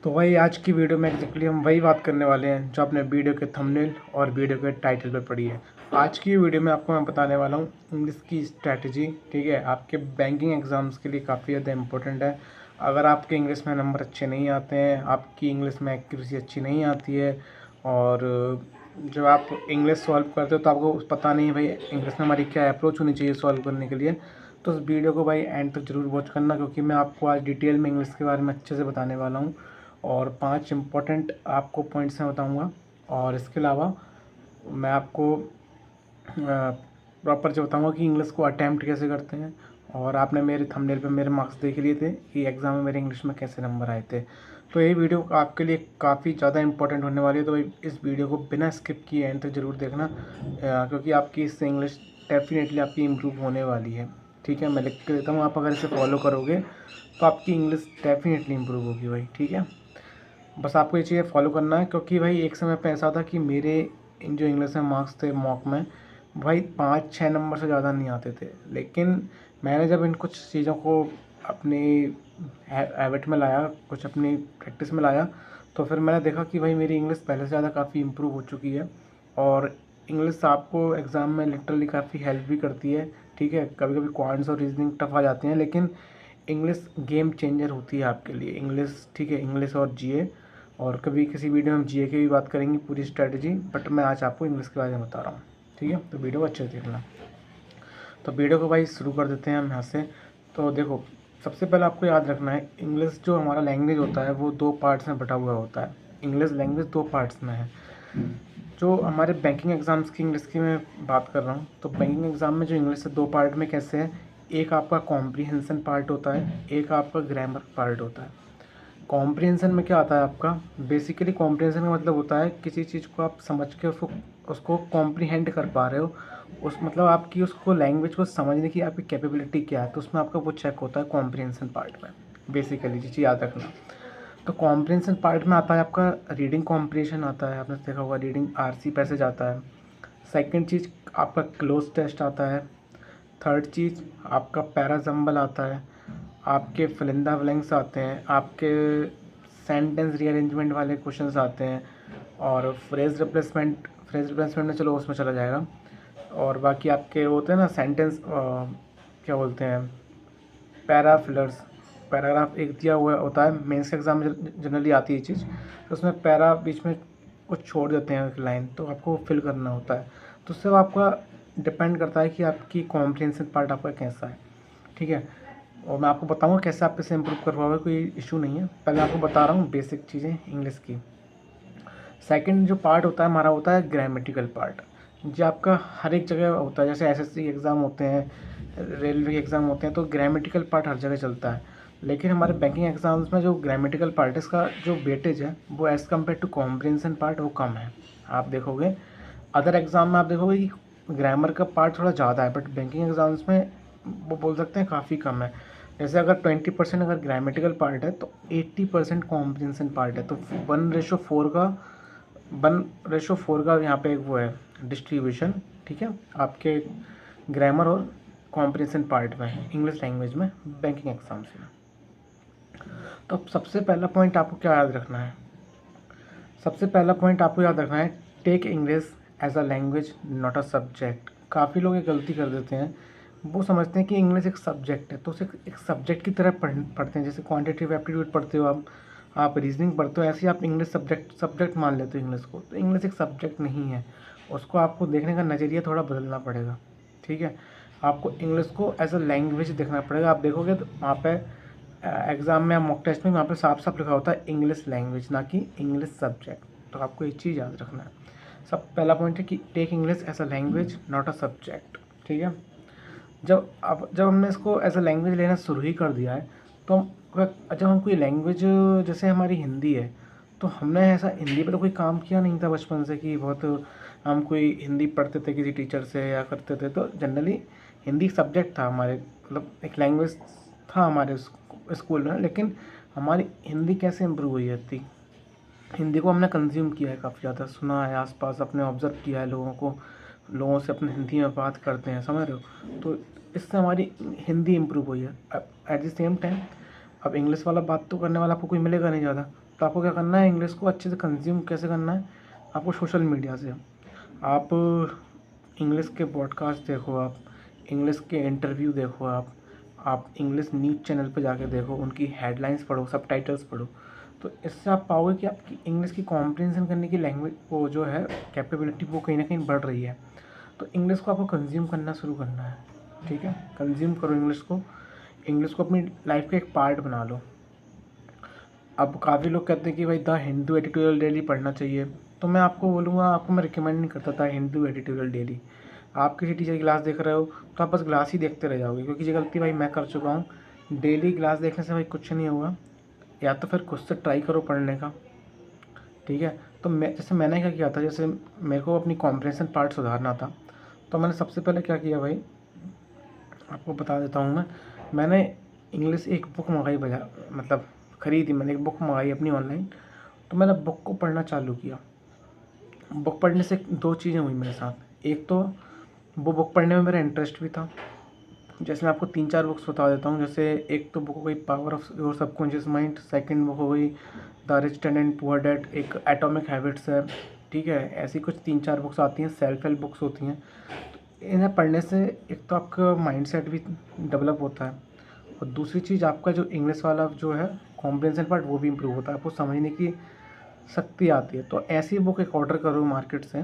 तो वही आज की वीडियो में एग्जैक्टली हम वही बात करने वाले हैं जो आपने वीडियो के थंबनेल और वीडियो के टाइटल पे पढ़ी है। आज की वीडियो में आपको मैं बताने वाला हूँ इंग्लिश की स्ट्रैटेजी। ठीक है, आपके बैंकिंग एग्ज़ाम्स के लिए काफ़ी ज़्यादा इंपॉर्टेंट है। अगर आपके इंग्लिश में नंबर अच्छे नहीं आते हैं, आपकी इंग्लिश में एक्यूरेसी अच्छी नहीं आती है, और जब आप इंग्लिश सॉल्व करते हो तो आपको पता नहीं है भाई इंग्लिश में हमारी क्या अप्रोच होनी चाहिए सॉल्व करने के लिए, तो उस वीडियो को भाई एंड तक ज़रूर वॉच करना, क्योंकि मैं आपको आज डिटेल में इंग्लिश के बारे में अच्छे से बताने वाला हूँ और 5 इम्पोर्टेंट आपको पॉइंट्स मैं बताऊँगा। और इसके अलावा मैं आपको प्रॉपर जो बताऊँगा कि इंग्लिश को अटैम्प्ट कैसे करते हैं। और आपने मेरे थंबनेल पे मेरे मार्क्स देख लिए थे कि एग्ज़ाम में मेरे इंग्लिश में कैसे नंबर आए थे। तो ये वीडियो आपके लिए काफ़ी ज़्यादा इंपॉर्टेंट होने वाली है, तो इस वीडियो को बिना स्किप किए एंड तक ज़रूर देखना, क्योंकि आपकी इससे इंग्लिश डेफिनेटली आपकी इम्प्रूव होने वाली है। ठीक है, मैं लिख के देता हूँ, आप अगर इसे फॉलो करोगे तो आपकी इंग्लिश डेफिनेटली इम्प्रूव होगी भाई। ठीक है, बस आपको ये चीज़ें फॉलो करना है, क्योंकि भाई एक समय पे ऐसा था कि मेरे जो इंग्लिश में मार्क्स थे मॉक में, भाई 5-6 नंबर से ज़्यादा नहीं आते थे। लेकिन मैंने जब इन कुछ चीज़ों को अपनी हैबिट में लाया, कुछ अपनी प्रैक्टिस में लाया, तो फिर मैंने देखा कि भाई मेरी इंग्लिश पहले से ज़्यादा काफ़ी इम्प्रूव हो चुकी है। और इंग्लिश आपको एग्ज़ाम में लिटरली काफ़ी हेल्प भी करती है। ठीक है, कभी कभी क्वांट्स और रीजनिंग टफ आ जाती हैं, लेकिन इंग्लिश गेम चेंजर होती है आपके लिए इंग्लिश। ठीक है, इंग्लिश और जीए, और कभी किसी वीडियो में हम जीए की भी बात करेंगे पूरी स्ट्रैटेजी, बट मैं आज आपको इंग्लिश के बारे में बता रहा हूँ। ठीक है, तो वीडियो को अच्छे से देखना। तो वीडियो को भाई शुरू कर देते हैं हम यहाँ से। तो देखो, सबसे पहले आपको याद रखना है इंग्लिश जो हमारा लैंग्वेज होता है वो 2 पार्ट्स में बटा हुआ होता है। इंग्लिश लैंग्वेज 2 पार्ट्स में है। जो हमारे बैंकिंग एग्ज़ाम्स की इंग्लिश की मैं बात कर रहा हूँ, तो बैंकिंग एग्ज़ाम में जो इंग्लिश है 2 पार्ट में कैसे है, एक आपका कॉम्प्रीहेंशन पार्ट होता है, एक आपका ग्रामर पार्ट होता है। कॉम्प्रिहेंशन में क्या आता है आपका, बेसिकली कॉम्प्रिहेंशन का मतलब होता है किसी चीज़ को आप समझ के उसको उसको कॉम्प्रीहेंड कर पा रहे हो, उस मतलब आपकी उसको लैंग्वेज को समझने की आपकी कैपेबिलिटी क्या है, तो उसमें आपका वो चेक होता है कॉम्प्रिहेंशन पार्ट में। बेसिकली चीज़ याद रखना। तो कॉम्प्रिहेंशन पार्ट में आता है आपका रीडिंग कॉम्प्रिहेंशन आता है, आपने देखा होगा रीडिंग आरसी पैसेज आता है। सेकंड चीज़ आपका क्लोज टेस्ट आता है। थर्ड चीज़ आपका पैराजम्बल आता है। आपके फिलिंदा ब्लैंक्स आते हैं, आपके सेंटेंस रीअरेंजमेंट वाले क्वेश्चंस आते हैं, और फ्रेज रिप्लेसमेंट में चलो उसमें चला जाएगा। और बाकी आपके होते हैं ना सेंटेंस, क्या बोलते हैं, पैराफिलर्स। पैराग्राफ एक दिया हुआ होता है, मेंस के एग्जाम में जनरली आती है ये चीज़, तो उसमें पैरा बीच में कुछ छोड़ देते हैं एक लाइन, तो आपको फिल करना होता है। तो उससे आपका डिपेंड करता है कि आपकी कॉम्प्रिहेंशन पार्ट आपका कैसा है। ठीक है, और मैं आपको बताऊंगा कैसे आप इसे इम्प्रूव कर पाओगे, कोई इशू नहीं है। पहले आपको बता रहा हूँ बेसिक चीज़ें इंग्लिश की। सेकंड जो पार्ट होता है हमारा होता है ग्रामेटिकल पार्ट, जो आपका हर एक जगह होता है। जैसे एसएससी एग्ज़ाम होते हैं, रेलवे के एग्ज़ाम होते हैं, तो ग्रामेटिकल पार्ट हर जगह चलता है। लेकिन हमारे बैंकिंग एग्ज़ाम्स में जो ग्रामेटिकल पार्ट है इसका जो वेटेज है वो as compare to comprehension part वो कम है। आप देखोगे अदर एग्ज़ाम में आप देखोगे कि ग्रामर का पार्ट थोड़ा ज़्यादा है, बट बैंकिंग एग्ज़ाम्स में वो बोल सकते हैं काफ़ी कम है। जैसे अगर 20% अगर ग्रामेटिकल पार्ट है तो 80% कॉम्प्रिहेंशन पार्ट है। तो 1:4 का यहाँ पे एक वो है डिस्ट्रीब्यूशन। ठीक है, आपके ग्रामर और कॉम्प्रिहेंशन पार्ट में इंग्लिश लैंग्वेज में बैंकिंग एग्जाम्स में। तो अब सबसे पहला पॉइंट आपको क्या याद रखना है, सबसे पहला पॉइंट आपको याद रखना है take English as a language not a subject. काफ़ी लोग ये गलती कर देते हैं, वो समझते हैं कि इंग्लिश एक सब्जेक्ट है, तो उसे एक सब्जेक्ट की तरह पढ़ते हैं। जैसे क्वांटिटेटिव एप्टीट्यूड पढ़ते हो आप रीजनिंग पढ़ते हो, ऐसे ही आप इंग्लिश सब्जेक्ट मान लेते हो इंग्लिश को। तो इंग्लिश एक सब्जेक्ट नहीं है, उसको आपको देखने का नज़रिया थोड़ा बदलना पड़ेगा। ठीक है, आपको इंग्लिश को एज अ लैंग्वेज देखना पड़ेगा। आप देखोगे तो वहाँ पे एग्ज़ाम में, मॉक टेस्ट में वहाँ पे साफ साफ लिखा होता है इंग्लिश लैंग्वेज, ना कि इंग्लिश सब्जेक्ट। तो आपको ये चीज़ याद रखना है। सब पहला पॉइंट है कि take English as a language not a subject. ठीक है, जब हमने इसको एज अ लैंग्वेज लेना शुरू ही कर दिया है, तो जब हम कोई लैंग्वेज, जैसे हमारी हिंदी है, तो हमने ऐसा हिंदी पर तो कोई काम किया नहीं था बचपन से कि बहुत हम कोई हिंदी पढ़ते थे किसी टीचर से या करते थे। तो जनरली हिंदी सब्जेक्ट था हमारे, मतलब एक लैंग्वेज था हमारे स्कूल में। लेकिन हमारी हिंदी कैसे इम्प्रूव हुई है थी, हिंदी को हमने कंज्यूम किया है, काफ़ी ज़्यादा सुना है, आसपास अपने ऑब्ज़र्व किया है लोगों को, लोगों से अपने हिंदी में बात करते हैं, समझ रहे हो। तो इससे हमारी हिंदी इम्प्रूव हुई है। एट द सेम टाइम अब इंग्लिश वाला बात तो करने वाला आपको कोई मिलेगा नहीं ज़्यादा, तो आपको क्या करना है, इंग्लिश को अच्छे से कंज्यूम कैसे करना है, आपको सोशल मीडिया से आप इंग्लिश के पॉडकास्ट देखो, आप इंग्लिश के इंटरव्यू देखो, आप इंग्लिश न्यूज़ चैनल पे जाके देखो, उनकी हेडलाइंस पढ़ो, सबटाइटल्स पढ़ो। तो इससे आप पाओगे कि आपकी इंग्लिश की कॉम्प्रिहेंशन करने की लैंग्वेज वो जो है कैपेबिलिटी वो कहीं ना कहीं बढ़ रही है। तो इंग्लिश को आपको कंज्यूम करना शुरू करना है, ठीक है, कंज्यूम करो इंग्लिश को अपनी लाइफ का एक पार्ट बना लो। अब काफ़ी लोग कहते हैं कि भाई द हिंदू एडिटोरियल डेली पढ़ना चाहिए, तो मैं आपको बोलूँगा, आपको मैं रिकमेंड नहीं करता था हिंदू एडिटोरियल डेली। आप किसी टीचर की क्लास देख रहे हो तो आप बस क्लास ही देखते रह जाओगे, क्योंकि ये गलती भाई मैं कर चुका हूँ। डेली क्लास देखने से भाई कुछ नहीं होगा, या तो फिर खुद से ट्राई करो पढ़ने का, ठीक है। तो मैंने क्या किया था, जैसे मेरे को अपनी कॉम्प्रिहेंशन पार्ट सुधारना था, तो मैंने सबसे पहले क्या किया भाई, आपको बता देता हूँ मैंने इंग्लिश एक बुक मंगाई, मतलब ख़रीदी, मैंने एक बुक मंगाई अपनी ऑनलाइन। तो मैंने बुक को पढ़ना चालू किया। बुक पढ़ने से दो चीज़ें हुई मेरे साथ। एक तो वो बुक पढ़ने में मेरा इंटरेस्ट भी था। जैसे मैं आपको 3-4 बुक्स बता देता हूँ। जैसे एक तो बुक हो गई power of your subconscious mind, second book हो गई the rich dad and poor dad, एक एटॉमिक हैबिट्स है, ठीक है। ऐसी कुछ 3-4 बुक्स आती हैं, सेल्फ हेल्प बुक्स होती हैं। तो इन्हें पढ़ने से एक तो आपका माइंड सेट भी डेवलप होता है, और दूसरी चीज़ आपका जो इंग्लिश वाला जो है कॉम्प्रिहेंशन पार्ट वो भी इम्प्रूव होता है, आपको समझने की शक्ति आती है। तो ऐसी बुक एक ऑर्डर करो मार्केट से,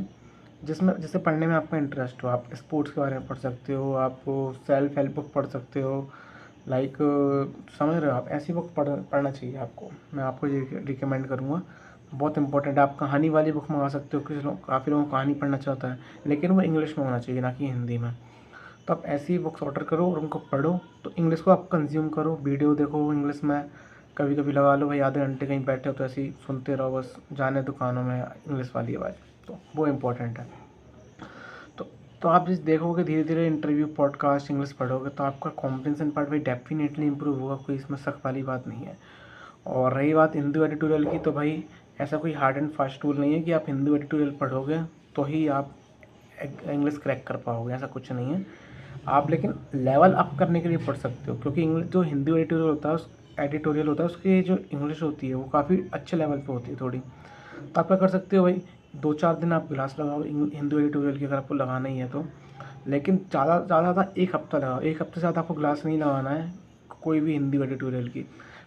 जिसे पढ़ने में आपका इंटरेस्ट हो। आप स्पोर्ट्स के बारे में पढ़ सकते हो, आप सेल्फ हेल्प बुक पढ़ सकते हो, लाइक समझ रहे हो आप, ऐसी बुक पढ़ना चाहिए आपको। मैं आपको ये रिकमेंड करूँगा, बहुत इंपॉर्टेंट है। आप कहानी वाली बुक मंगा सकते हो, काफ़ी लोगों को कहानी पढ़ना चाहता है, लेकिन वो इंग्लिश में होना चाहिए, ना कि हिंदी में। तो आप ऐसी बुक्स ऑर्डर करो और उनको पढ़ो। तो इंग्लिश को आप कंज्यूम करो, वीडियो देखो इंग्लिश में, कभी कभी लगा लो भाई आधे घंटे कहीं बैठे हो तो ऐसे ही सुनते रहो, बस जाने दुकानों में इंग्लिश वाली आवाज़, तो वो इम्पोर्टेंट है। तो तो आप जिस देखोगे धीरे धीरे इंटरव्यू पॉडकास्ट इंग्लिश पढ़ोगे तो आपका कॉम्प्रिहेंशन पार्ट भाई डेफिनेटली इंप्रूव होगा, कोई इसमें शक वाली बात नहीं है। और रही बात हिंदू एडिटोरियल की, तो भाई ऐसा कोई हार्ड एंड फास्ट रूल नहीं है कि आप हिंदू एडिटोरियल पढ़ोगे तो ही आप इंग्लिश क्रैक कर पाओगे, ऐसा कुछ नहीं है। आप लेकिन लेवल अप करने के लिए पढ़ सकते हो, क्योंकि इंग्लिश जो हिंदी एडिटोरियल होता है उसकी जो इंग्लिश होती है वो काफ़ी अच्छे लेवल पे होती है थोड़ी। तो आप क्या कर सकते हो भाई, 2-4 दिन आप क्लास लगाओ हिंदी एडिटोरियल की, अगर आपको लगाना ही है तो। लेकिन ज़्यादा 1 हफ्ता लगाओ, 1 हफ्ते से ज़्यादा आपको क्लास नहीं लगाना है कोई भी हिंदी एडिटोरियल की।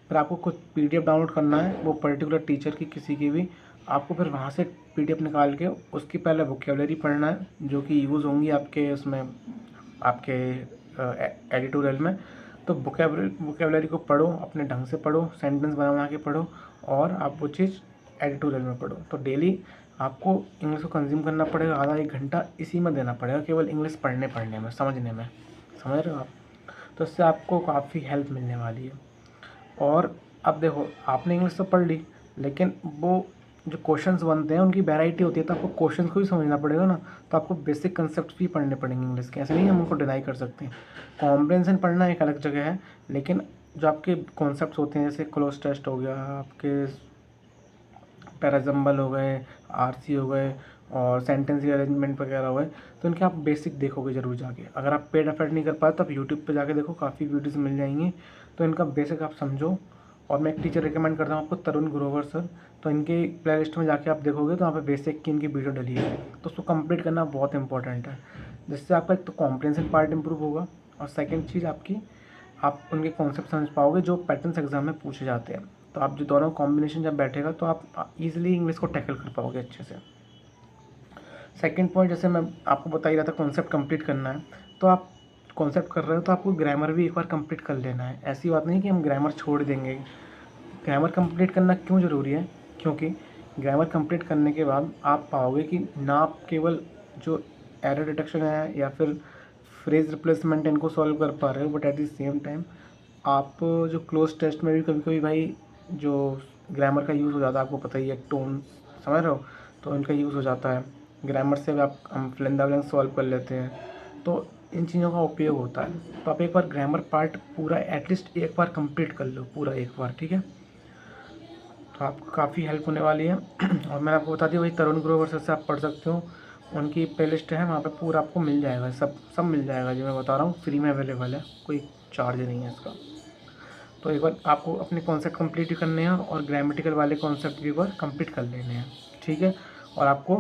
फिर आपको कुछ PDF डाउनलोड करना है, वो पर्टिकुलर टीचर की किसी की भी, आपको फिर वहाँ से PDF निकाल के उसकी पहले वोकेबलरी पढ़ना है, जो कि यूज़ होंगी आपके उसमें, आपके एडिटोरियल में। तो वोकेबलरी को पढ़ो, अपने ढंग से पढ़ो, सेंटेंस बना बना के पढ़ो, और आप वो चीज़ एडिटोरियल में पढ़ो। तो डेली आपको इंग्लिश को कंज्यूम करना पड़ेगा, आधा 1 घंटा इसी में देना पड़ेगा, केवल इंग्लिश पढ़ने में, समझने में, समझ रहे हो आप। तो इससे आपको काफ़ी हेल्प मिलने वाली है। और अब देखो, आपने इंग्लिश तो पढ़ ली, लेकिन वो जो क्वेश्चंस बनते हैं उनकी वैरायटी होती है, तो आपको क्वेश्चंस को भी समझना पड़ेगा ना। तो आपको बेसिक कंसेप्ट भी पढ़ने पड़ेंगे इंग्लिश के, ऐसे नहीं हम उनको डिनाई कर सकते हैं। कॉम्प्रिहेंशन पढ़ना एक अलग जगह है, लेकिन जो आपके कॉन्सेप्ट्स होते हैं, जैसे क्लोज टेस्ट हो गया, आपके पैराजम्बल हो गए, RC हो गए, और सेंटेंस अरेंजमेंट वगैरह हो गए, तो इनके आप बेसिक देखोगे ज़रूर जाके। अगर आप पेड एफर्ट नहीं कर पाए तो आप यूट्यूब पे जाके देखो, काफ़ी वीडियोज़ मिल जाएंगी, तो इनका बेसिक आप समझो। और मैं एक टीचर रिकमेंड करता हूँ आपको, तरुण ग्रोवर सर। तो इनके प्ले लिस्ट में जाके आप देखोगे तो वहाँ पे बेसिक की इनकी वीडियो डली है, तो उसको कंप्लीट करना बहुत इंपॉर्टेंट है, जिससे आपका एक तो कॉम्प्रिहेंशन पार्ट इंप्रूव होगा, और सेकेंड चीज़ आपकी, आप उनके कॉन्सेप्ट समझ पाओगे जो पैटर्न्स एग्जाम में पूछे जाते हैं। तो आप जो दोनों कॉम्बिनेशन जब बैठेगा तो आप ईजिली इंग्लिश को टैकल कर पाओगे अच्छे से। सेकंड पॉइंट, जैसे मैं आपको बता ही रहा था, कॉन्सेप्ट कंप्लीट करना है। तो आप कॉन्सेप्ट कर रहे हो तो आपको ग्रामर भी एक बार कंप्लीट कर लेना है। ऐसी बात नहीं कि हम ग्रामर छोड़ देंगे। ग्रामर कंप्लीट करना क्यों ज़रूरी है, क्योंकि ग्रामर कंप्लीट करने के बाद आप पाओगे कि ना आप केवल जो एरर डिटेक्शन है या फिर फ्रेज रिप्लेसमेंट इनको सॉल्व कर पा रहे हो, but at the same time आप जो क्लोज टेस्ट में भी कभी कभी भाई जो ग्रामर का यूज़ हो जाता है, आपको पता ही है, टोन, समझ रहे हो, तो इनका यूज़ हो जाता है। ग्रामर से भी हम फिलिंदा ब्लैंक सॉल्व कर लेते हैं, तो इन चीज़ों का उपयोग होता है। तो आप एक बार ग्रामर पार्ट पूरा एटलीस्ट एक बार कंप्लीट कर लो, पूरा एक बार, ठीक है। तो आपको काफ़ी हेल्प होने वाली है। और मैंने आपको बता दिया, वही तरुण ग्रोवर सर से आप पढ़ सकते हो, उनकी प्लेलिस्ट है, वहाँ पे पूरा आपको मिल जाएगा, सब मिल जाएगा जो मैं बता रहा हूँ, फ्री में अवेलेबल है, कोई चार्ज नहीं है इसका। तो एक बार आपको अपने कॉन्सेप्ट कंप्लीट भी करने हैं और ग्रामेटिकल वाले कॉन्सेप्ट भी एक बार कंप्लीट कर लेने हैं, ठीक है। और आपको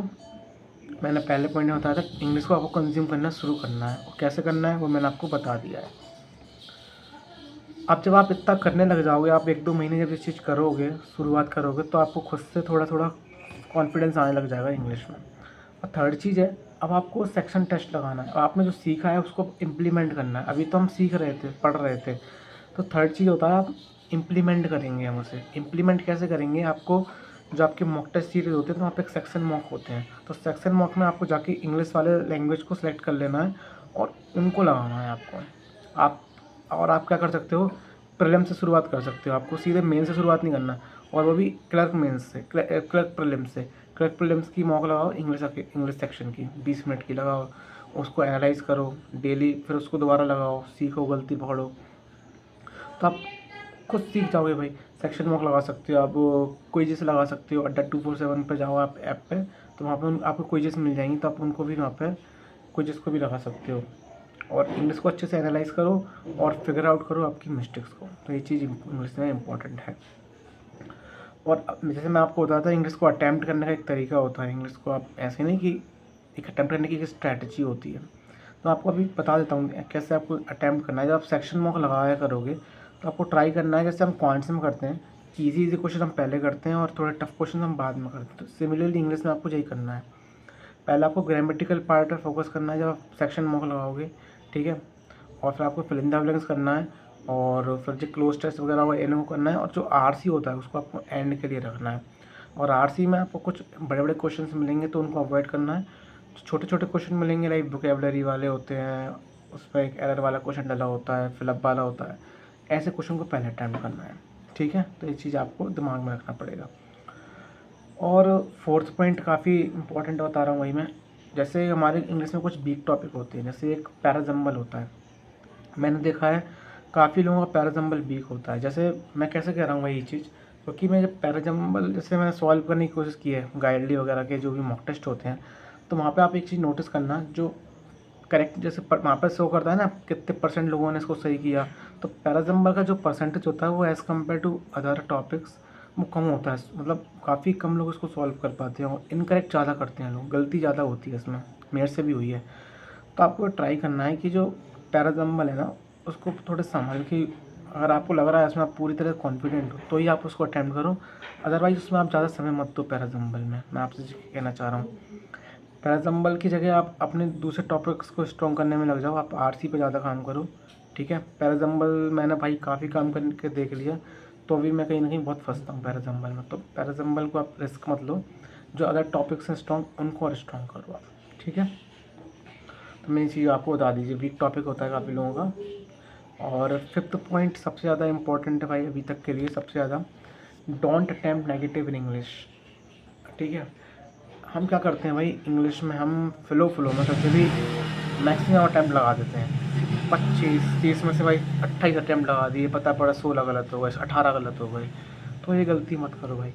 मैंने पहले पॉइंट में बताया था, इंग्लिश को आपको कंज्यूम करना शुरू करना है, और कैसे करना है वो मैंने आपको बता दिया है। अब जब आप इतना करने लग जाओगे, आप 1-2 महीने जब ये चीज़ करोगे, शुरुआत करोगे, तो आपको खुद से थोड़ा थोड़ा कॉन्फिडेंस आने लग जाएगा इंग्लिश में। और थर्ड चीज़ है, अब आपको सेक्शन टेस्ट लगाना है, आपने जो सीखा है उसको इम्प्लीमेंट करना है। अभी तो हम सीख रहे थे, पढ़ रहे थे, तो थर्ड चीज़ होता है आप इम्प्लीमेंट करेंगे। हम उसे इम्प्लीमेंट कैसे करेंगे, आपको जो आपके मॉक टेस्ट सीरीज होते हैं, तो वहाँ पे एक सेक्शन मॉक होते हैं, तो सेक्शन मॉक में आपको जाके इंग्लिश वाले लैंग्वेज को सिलेक्ट कर लेना है और उनको लगाना है आपको। आप और आप क्या कर सकते हो, प्रीलिम से शुरुआत कर सकते हो, आपको सीधे मेन से शुरुआत नहीं करना, और वो भी क्लर्क मेंस से, क्लर्क प्रीलिम्स से। क्लर्क प्रीलिम्स की मॉक लगाओ, इंग्लिश सेक्शन की 20 मिनट की लगाओ, उसको एनालाइज करो डेली, फिर उसको दोबारा लगाओ, सीखो, गलती पकड़ो, तो आप खुद सीख जाओगे भाई। सेक्शन मॉक लगा सकते हो आप, क्विज़ेस लगा सकते हो, अड्डा 247 पे जाओ आप ऐप पे, तो वहाँ पे आपको क्विज़ेस मिल जाएंगी, तो आप उनको भी वहाँ पे क्विज़ेस को भी लगा सकते हो। और इंग्लिश को अच्छे से एनालाइज करो और फिगर आउट करो आपकी मिस्टेक्स को, तो ये चीज़ इंग्लिश में इम्पॉर्टेंट है। और जैसे मैं आपको बताता था, इंग्लिश को अटैम्प्ट करने का एक तरीका होता है। इंग्लिश को आप ऐसे नहीं कि एक अटैम्प्ट करने की एक स्ट्रैटेजी होती है, तो आपको अभी बता देता हूँ कैसे आपको अटैम्प्ट करना है। जब आप सेक्शन मॉक लगाया करोगे, तो आपको ट्राई करना है, जैसे हम क्वांट्स में करते हैं, इजी क्वेश्चन हम पहले करते हैं और थोड़े टफ क्वेश्चन हम बाद में करते हैं, तो सिमिलरली इंग्लिश में आपको यही करना है। पहले आपको ग्रामेटिकल पार्ट पर फोकस करना है जब आप सेक्शन मॉक लगाओगे, ठीक है। और फिर आपको फिल इन द ब्लैंक्स करना है, और फिर जो क्लोज टेस्ट वगैरह होगा इनको करना है, और जो आरसी होता है उसको आपको एंड के लिए रखना है। और आरसी में आपको कुछ बड़े बड़े क्वेश्चन मिलेंगे तो उनको अवॉइड करना है। छोटे छोटे क्वेश्चन मिलेंगे, लाइक वोकेबलरी वाले होते हैं, उस पर एक एरर वाला क्वेश्चन डला होता है, फिलअप वाला होता है, ऐसे क्वेश्चन को पहले अटैम्प्ट करना है, ठीक है। तो ये चीज़ आपको दिमाग में रखना पड़ेगा। और फोर्थ पॉइंट काफ़ी इंपॉर्टेंट बता रहा हूँ वही मैं, जैसे हमारे इंग्लिश में कुछ वीक टॉपिक होते हैं, जैसे एक पैराजम्बल होता है। मैंने देखा है काफ़ी लोगों का पैराजम्बल वीक होता है। जैसे मैं कैसे कह रहा हूँ वही चीज़, क्योंकि मैं जब पैराजम्बल जैसे मैंने सॉल्व करने की कोशिश की है, गाइडली वगैरह के जो भी मॉक टेस्ट होते हैं, तो वहाँ पे आप एक चीज़ नोटिस करना, जो करेक्ट जैसे वहाँ पर शो करता है ना कितने % लोगों ने इसको सही किया, तो पैराजम्बल का जो परसेंटेज होता है वो as compare to other topics वो कम होता है। मतलब काफ़ी कम लोग इसको सॉल्व कर पाते हैं, और इनकरेक्ट ज़्यादा करते हैं लोग, गलती ज़्यादा होती है इसमें, मेरे से भी हुई है। तो आपको ट्राई करना है कि जो पैराजम्बल है ना, उसको थोड़े संभाल के, अगर आपको लग रहा है इसमें आप पूरी तरह कॉन्फिडेंट हो तो ही आप उसको अटैम्प्ट करो, अदरवाइज़ उसमें आप ज़्यादा समय मत दो पैराजम्बल में। मैं आपसे कहना चाह रहा हूँ, पैराजम्बल की जगह आप अपने दूसरे टॉपिक्स को स्ट्रॉन्ग करने में लग जाओ, आप आरसी पे ज़्यादा काम करो, ठीक है। पैराजम्बल मैंने भाई काफ़ी काम करके देख लिया, तो अभी मैं कहीं ना कहीं बहुत फंसता हूँ पैराजम्बल में, तो पैराजम्बल को आप रिस्क मत लो, जो अदर टॉपिक्स हैं स्ट्रॉन्ग उनको और स्ट्रॉन्ग करो आप, ठीक है। तो मैं ये चीज़ आपको बता दीजिए, वीक टॉपिक होता है काफ़ी लोगों का। और फिफ्थ पॉइंट सबसे ज़्यादा इंपॉर्टेंट है भाई अभी तक के लिए सबसे ज़्यादा, don't attempt negative in English, ठीक है। हम क्या करते हैं भाई इंग्लिश में, हम फ्लो में कभी भी मैक्सिमम अटैम्प्ट लगा देते हैं, 25-30 में से भाई 28 अटैम्प्ट लगा दिए, पता पड़ा 16 गलत हो गए, 18 गलत हो गए। तो ये गलती मत करो भाई,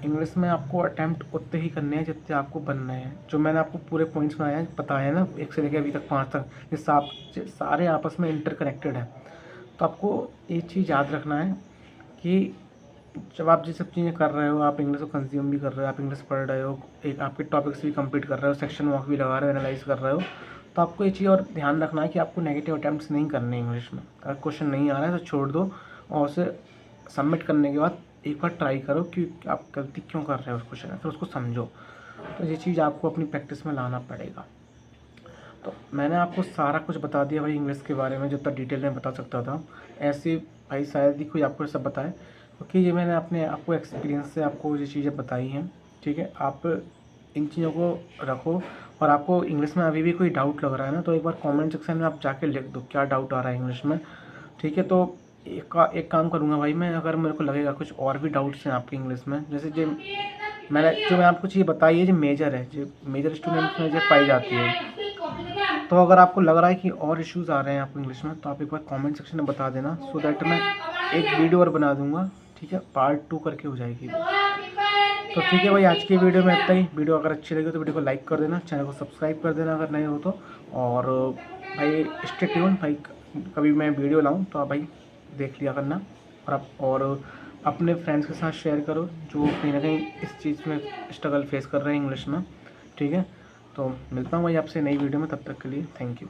इंग्लिश में आपको अटैम्प्ट उतने ही करने हैं जितने आपको बनने हैं। जो मैंने आपको पूरे पॉइंट्स बनाए हैं बताए हैं ना, 1 से लेकर अभी तक 5 तक, ये सारे आपस में इंटरकनेक्टेड हैं। तो आपको एक चीज़ याद रखना है कि जब आप ये सब चीज़ें कर रहे हो, आप इंग्लिश को कंज्यूम भी कर रहे हो, आप इंग्लिश पढ़ रहे हो, एक आपके टॉपिक्स भी कंप्लीट कर रहे हो, सेक्शन वॉक भी लगा रहे हो, एनालाइज कर रहे हो, तो आपको ये चीज़ और ध्यान रखना है कि आपको नेगेटिव अटैम्प्ट्स नहीं करने इंग्लिश में। अगर क्वेश्चन नहीं आ रहा है तो छोड़ दो, और उसे सबमिट करने के बाद एक बार ट्राई करो कि आप गलती क्यों कर रहे हो उस क्वेश्चन में, फिर उसको समझो। तो ये चीज़ आपको अपनी प्रैक्टिस में लाना पड़ेगा। तो मैंने आपको सारा कुछ बता दिया भाई इंग्लिश के बारे में, जितना डिटेल में बता सकता था। ऐसे भाई शायद ही कोई आपको सब बताए, क्योंकि ये मैंने अपने आपको एक्सपीरियंस से आपको ये चीज़ें बताई हैं, ठीक है। आप इन चीज़ों को रखो, और आपको इंग्लिश में अभी भी कोई डाउट लग रहा है ना, तो एक बार कमेंट सेक्शन में आप जाके लिख दो क्या डाउट आ रहा है इंग्लिश में, ठीक है। तो एक काम करूँगा भाई मैं, अगर मेरे को लगेगा कुछ और भी डाउट्स हैं आपके इंग्लिश में, जैसे जो मैं आपको चीज़ बताई है जो मेजर है, जो मेजर स्टूडेंट्स में जो पाई जाती है, तो अगर आपको लग रहा है कि और इश्यूज़ आ रहे हैं आपको इंग्लिश में, तो आप एक बार कमेंट सेक्शन में बता देना, सो दैट मैं एक वीडियो और बना दूंगा, ठीक है, पार्ट 2 करके हो जाएगी। तो ठीक है भाई, आज की वीडियो में इतना ही। वीडियो अगर अच्छी लगी तो वीडियो को लाइक कर देना, चैनल को सब्सक्राइब कर देना अगर नहीं हो तो। और भाई स्टे ट्यून भाई, कभी मैं वीडियो लाऊँ तो आप भाई देख लिया करना। और अपने फ्रेंड्स के साथ शेयर करो जो कहीं ना कहीं इस चीज़ में स्ट्रगल फेस कर रहे हैं इंग्लिश में। ठीक है, तो मिलता हूँ भाई आपसे नई वीडियो में, तब तक के लिए थैंक यू।